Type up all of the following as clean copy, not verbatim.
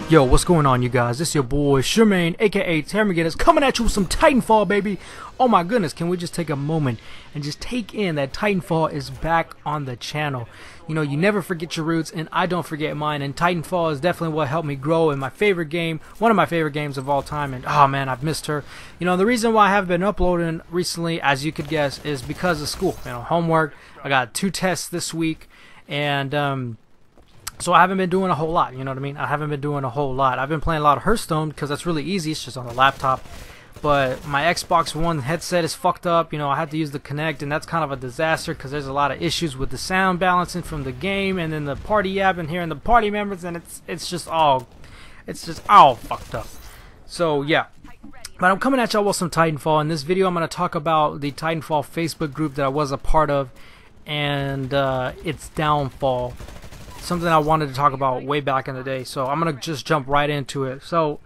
Yo, what's going on, you guys? This is your boy Shermaine, aka Termageddon, coming at you with some Titanfall, baby. Oh my goodness, can we just take a moment and just take in that Titanfall is back on the channel? You know, you never forget your roots, and I don't forget mine, and Titanfall is definitely what helped me grow in my favorite game, one of my favorite games of all time, and oh man, I've missed her. You know, the reason why I haven't been uploading recently, as you could guess, is because of school. You know, homework. I got 2 tests this week, and so I haven't been doing a whole lot, you know what I mean? I haven't been doing a whole lot. I've been playing a lot of Hearthstone because that's really easy. It's just on the laptop. But my Xbox One headset is fucked up. You know, I had to use the Kinect, and that's kind of a disaster because there's a lot of issues with the sound balancing from the game, and then the party app and hearing the party members, and it's just all fucked up. So yeah. But I'm coming at y'all with some Titanfall. In this video, I'm going to talk about the Titanfall Facebook group that I was a part of and its downfall. Something I wanted to talk about way back in the day, so I'm gonna just jump right into it. So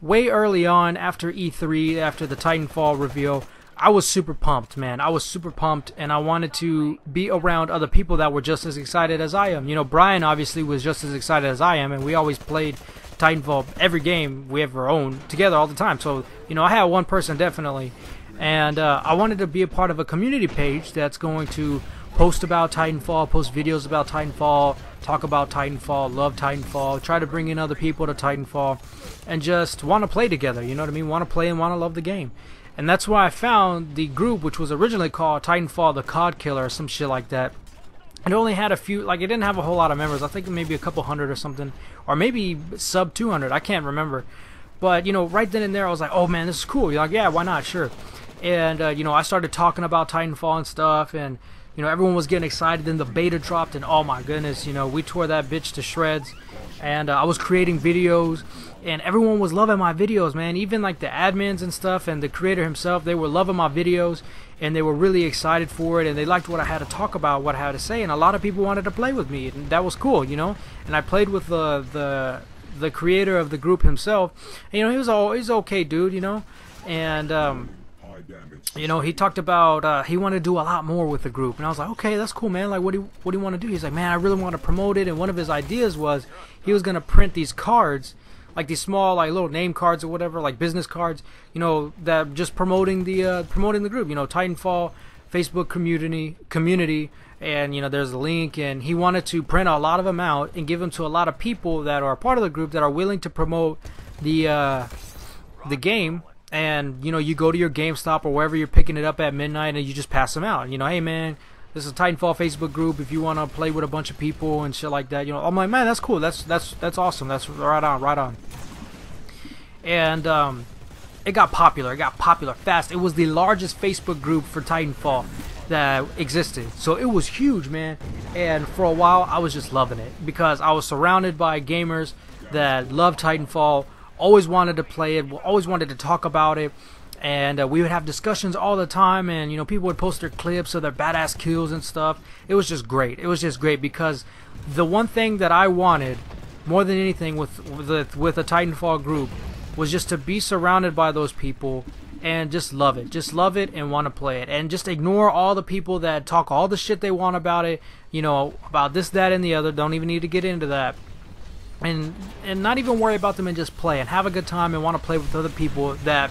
way early on, after E3, after the Titanfall reveal, I was super pumped, man. I was super pumped, and I wanted to be around other people that were just as excited as I am. You know, Brian obviously was just as excited as I am, and we always played Titanfall every game we ever owned together all the time. So, you know, I had one person definitely, and I wanted to be a part of a community page that's going to post about Titanfall, post videos about Titanfall, talk about Titanfall, love Titanfall, try to bring in other people to Titanfall, and just want to play together, you know what I mean? Want to play and want to love the game. And that's why I found the group, which was originally called Titanfall the COD Killer or some shit like that. It only had a few, like, it didn't have a whole lot of members. I think maybe a couple hundred or something, or maybe sub 200, I can't remember. But, you know, right then and there I was like, oh man, this is cool. You're like, yeah, why not? Sure. And, you know, I started talking about Titanfall and stuff, and you know, everyone was getting excited. Then the beta dropped, and oh my goodness, you know, we tore that bitch to shreds. And I was creating videos, and everyone was loving my videos, man. Even like the admins and stuff, and the creator himself, they were loving my videos, and they were really excited for it, and they liked what I had to talk about, what I had to say, and a lot of people wanted to play with me, and that was cool, you know. And I played with the creator of the group himself, and, you know, he's okay dude, you know, and you know, he talked about he wanted to do a lot more with the group, and I was like, okay, that's cool, man. Like, what do you want to do? He's like, man, I really want to promote it. And one of his ideas was he was gonna print these cards, like these small, like little name cards or whatever, like business cards, you know, that just promoting the group, you know, Titanfall Facebook community, and you know, there's a link, and he wanted to print a lot of them out and give them to a lot of people that are part of the group that are willing to promote the game. And you know, you go to your GameStop or wherever you're picking it up at midnight, and you just pass them out. You know, hey man, this is a Titanfall Facebook group. If you want to play with a bunch of people and shit like that, you know, I'm like, man, that's cool. That's awesome. That's right on. And it got popular. It got popular fast. It was the largest Facebook group for Titanfall that existed. So it was huge, man. And for a while, I was just loving it because I was surrounded by gamers that love Titanfall. Always wanted to play it, always wanted to talk about it, and we would have discussions all the time, and you know, people would post their clips of their badass kills and stuff. It was just great. It was just great because the one thing that I wanted more than anything with a Titanfall group was just to be surrounded by those people and just love it and want to play it, and just ignore all the people that talk all the shit they want about it, you know, about this, that, and the other. Don't even need to get into that. And not even worry about them, and just play and have a good time and want to play with other people that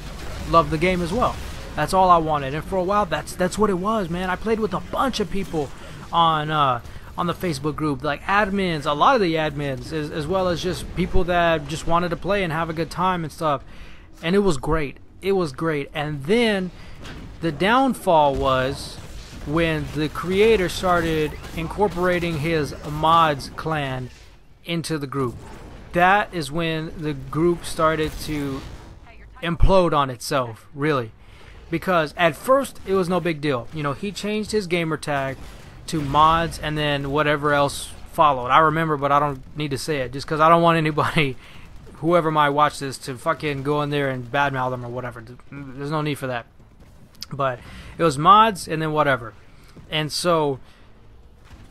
love the game as well. That's all I wanted, and for a while that's what it was, man. I played with a bunch of people on the Facebook group, like admins, a lot of the admins, as well as just people that just wanted to play and have a good time and stuff. And it was great. It was great. And then the downfall was when the creator started incorporating his mods clan into the group. That is when the group started to implode on itself, really, because at first it was no big deal. You know, he changed his gamer tag to mods, and then whatever else followed. I remember, but I don't need to say it just because I don't want anybody, whoever might watch this, to fucking go in there and badmouth them or whatever. There's no need for that. But it was mods and then whatever, and so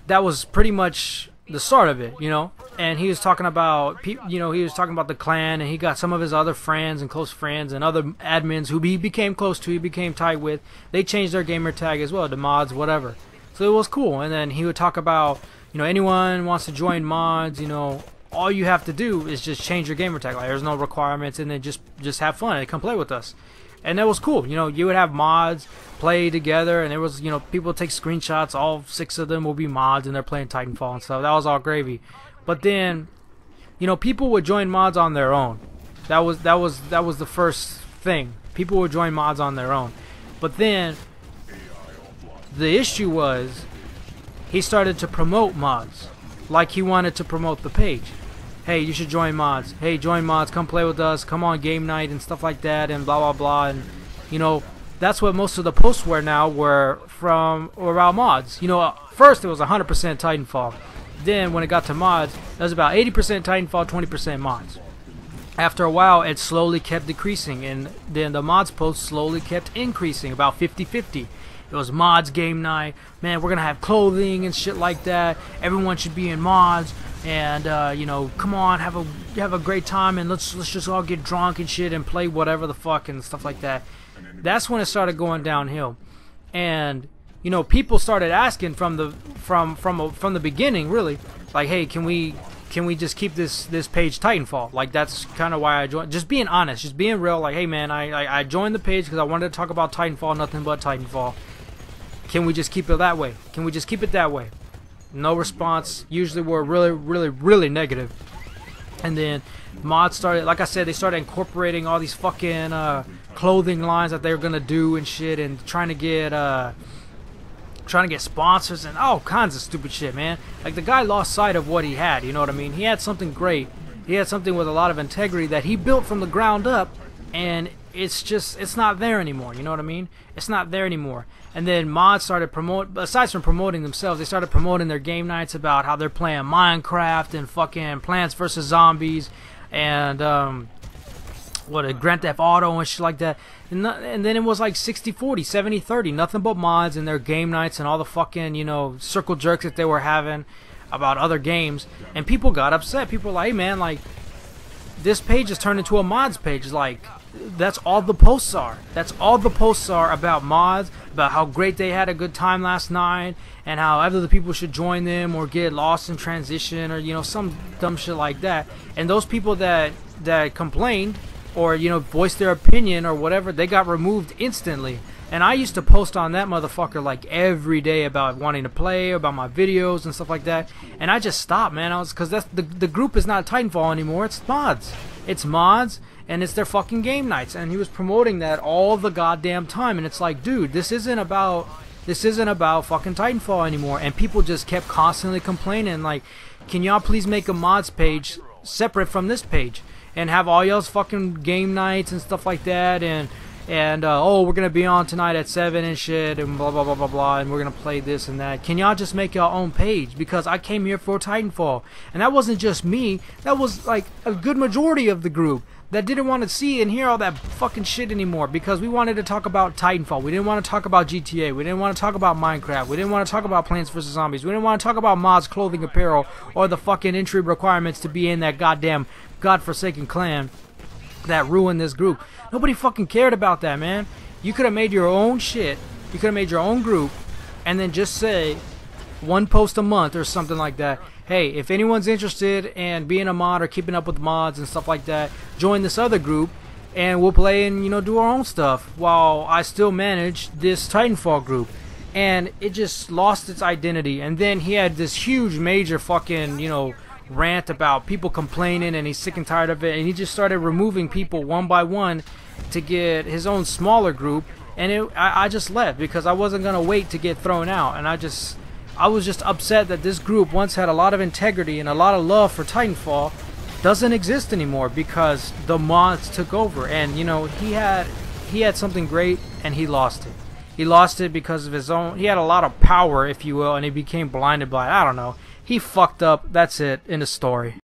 that was pretty much the start of it, you know. And he was talking about, you know, he was talking about the clan, and he got some of his other friends and close friends and other admins who he became close to, he became tight with. They changed their gamer tag as well to mods, whatever. So it was cool. And then he would talk about, you know, anyone wants to join mods, you know, all you have to do is just change your gamer tag. Like, there's no requirements, and then just have fun and come play with us. And that was cool. You know, you would have mods play together, and there was, you know, people would take screenshots. All 6 of them will be mods, and they're playing Titanfall and stuff. That was all gravy. But then, you know, people would join mods on their own. That was the first thing. People would join mods on their own. But then the issue was he started to promote mods, like he wanted to promote the page. Hey, you should join mods. Hey, join mods. Come play with us. Come on game night and stuff like that, and blah blah blah. And you know, that's what most of the posts were now were about mods. You know, first it was 100% Titanfall. Then when it got to mods, it was about 80% Titanfall, 20% mods. After a while, it slowly kept decreasing, and then the mods posts slowly kept increasing, about 50-50. It was mods game night. Man, we're gonna have clothing and shit like that. Everyone should be in mods, and you know, come on, have a great time, and let's just all get drunk and shit and play whatever the fuck and stuff like that. That's when it started going downhill, and you know, people started asking from the beginning, really, like, hey, can we just keep this page Titanfall? Like, that's kind of why I joined. Just being honest, just being real. Like, hey man, I joined the page because I wanted to talk about Titanfall, nothing but Titanfall. Can we just keep it that way? Can we just keep it that way? No response. Usually we're really negative. And then mods started, like I said, they started incorporating all these fucking clothing lines that they were gonna do and shit, and trying to get sponsors and all kinds of stupid shit, man. Like, the guy lost sight of what he had, you know what I mean? He had something great. He had something with a lot of integrity that he built from the ground up, and it's not there anymore, you know what I mean? It's not there anymore. And then mods started aside from promoting themselves, they started promoting their game nights about how they're playing Minecraft and fucking Plants vs. Zombies and Grand Theft Auto and shit like that. And then it was like 60-40, 70-30, nothing but mods and their game nights and all the fucking, you know, circle jerks that they were having about other games. And people got upset. People were like, hey man, like, this page has turned into a mods page. Like, that's all the posts are. That's all the posts are, about mods, about how great they had a good time last night, and how other people should join them or get lost in transition, or, you know, some dumb shit like that. And those people that complained, or, you know, voiced their opinion or whatever, they got removed instantly. And I used to post on that motherfucker like every day about wanting to play, about my videos and stuff like that. And I just stopped, man. Because that's the group is not Titanfall anymore. It's mods. It's mods, and it's their fucking game nights. And he was promoting that all the goddamn time. And it's like, dude, this isn't about fucking Titanfall anymore. And people just kept constantly complaining, like, can y'all please make a mods page separate from this page, and have all y'all's fucking game nights and stuff like that, and oh, we're gonna be on tonight at 7 and shit, and blah blah blah blah blah, and we're gonna play this and that. Can y'all just make your own page? Because I came here for Titanfall, and that wasn't just me. That was like a good majority of the group that didn't want to see and hear all that fucking shit anymore, because we wanted to talk about Titanfall. We didn't want to talk about GTA. We didn't want to talk about Minecraft. We didn't want to talk about Plants vs. Zombies. We didn't want to talk about mods, clothing, apparel, or the fucking entry requirements to be in that goddamn godforsaken clan that ruined this group. Nobody fucking cared about that, man. You could have made your own shit. You could have made your own group, and then just say one post a month or something like that. Hey, if anyone's interested in being a mod or keeping up with mods and stuff like that, join this other group, and we'll play and, you know, do our own stuff while I still manage this Titanfall group. And it just lost its identity. And then he had this huge major fucking, you know, rant about people complaining, and he's sick and tired of it, and he just started removing people one by one to get his own smaller group. And I just left, because I wasn't gonna wait to get thrown out. And I was just upset that this group once had a lot of integrity and a lot of love for Titanfall doesn't exist anymore, because the mods took over. And, you know, he had something great, and he lost it. He lost it because of his own. He had a lot of power, if you will, and he became blinded by it. I don't know. He fucked up. That's it. End of story.